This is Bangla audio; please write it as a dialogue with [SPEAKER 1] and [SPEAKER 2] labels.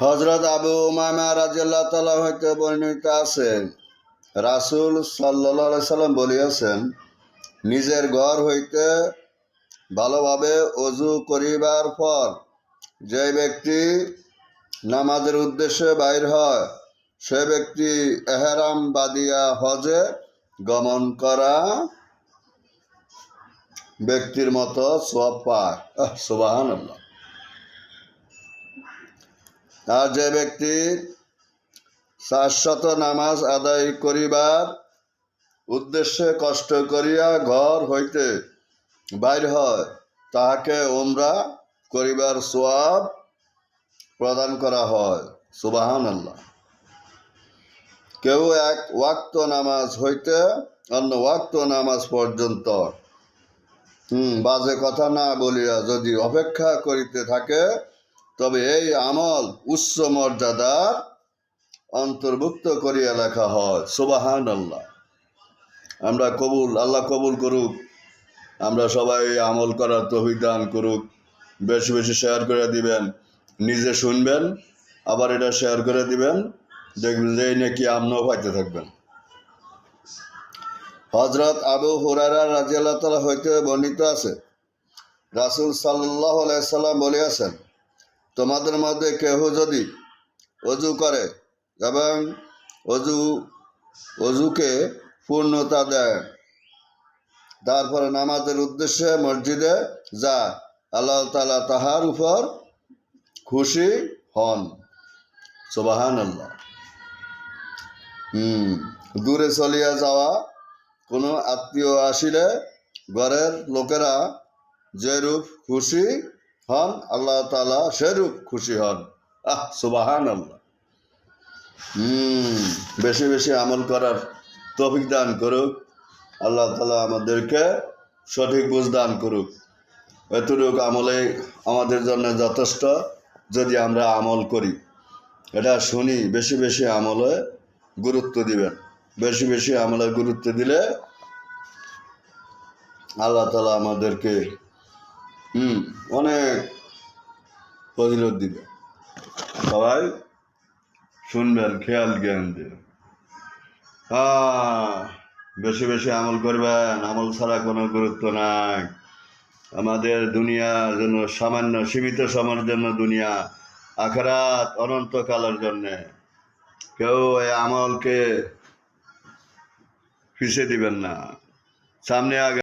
[SPEAKER 1] হযরত আবু উমামা রাদিয়াল্লাহু তাআলা হইতে বর্ণিত আছে, রাসূল সাল্লাল্লাহু আলাইহি সাল্লাম বলিয়াছেন, নিজের ঘর হইতে ভালোভাবে ওযু করিবার পর যে ব্যক্তি নামাজের উদ্দেশ্যে বাইর হয়, সে ব্যক্তি এহরাম বাঁধিয়া হজে গমন করা ব্যক্তির মতো সওয়াব পায়। সুবহানাল্লাহ। আর যে ব্যক্তি শাশ্বত নামাজ আদায় করিবার উদ্দেশ্যে কষ্ট করিয়া ঘর হইতে বাইর হয়, তাহাকে উমরা করিবার সওয়াব প্রদান করা হয়। সুবহানাল্লাহ। কেউ এক ওয়াক্ত নামাজ হইতে অন্য ওয়াক্ত নামাজ পর্যন্ত বাজে কথা না বলিয়া যদি অপেক্ষা করিতে থাকে, তবে এই আমল উচ্চ মর্যাদার অন্তর্ভুক্ত করিয়া লেখা হয়। সুবহানাল্লাহ। আল্লাহ কবুল করুক। আমরা সবাই আমল করার তৌফিক দান করুক। বেশি বেশি শেয়ার করে দিবেন, নিজে শুনবেন, আবার এটা শেয়ার করে দিবেন, দেখবেন যে এই নাকি আপনিও পাইতে থাকবেন। হযরত আবু হুরায়রা রাদিয়াল্লাহু তাআলা হইতে বর্ণিত আছে, রাসূল সাল্লাল্লাহু আলাইহি সাল্লাম বলিয়াছেন, তোমাদের মধ্যে কেহ যদি ওযু করে এবং ওযুকে পূর্ণতা দেয়, তারপরে নামাজের উদ্দেশ্যে মসজিদে যায়, আল্লাহ তাআলা তাহার উপর খুশি হন। সুবহানাল্লাহ। দূরে চলিয়া যাওয়া কোনো আত্মীয় আসিলে ঘরের লোকেরা যেরূপ খুশি হন, আল্লাহ তাআলা সেরূপ খুশি হন। সুবহানাল্লাহ। বেশি বেশি আমল করার তৌফিক দান করুক। আল্লাহ তাআলা আমাদেরকে সঠিক বুঝ দান করুক। এতটুকু আমলে আমাদের জন্য যথেষ্ট, যদি আমরা আমল করি। এটা শুনি, বেশি বেশি আমলে গুরুত্ব দিবেন। বেশি বেশি আমলে গুরুত্ব দিলে আল্লাহ তাআলা আমাদেরকে অনেক ফজিলত দিবে। সবাই শুনবেন, খেয়াল জ্ঞান দিবেন। বেশি বেশি আমল করবেন। আমল ছাড়া কোনো গুরুত্ব নাই। আমাদের দুনিয়ার জন্য সামান্য সীমিত সময়ের জন্য দুনিয়া, আখিরাত অনন্তকালের জন্যে। কেউ এই আমলকে পিছিয়ে দিবেন না, সামনে আগে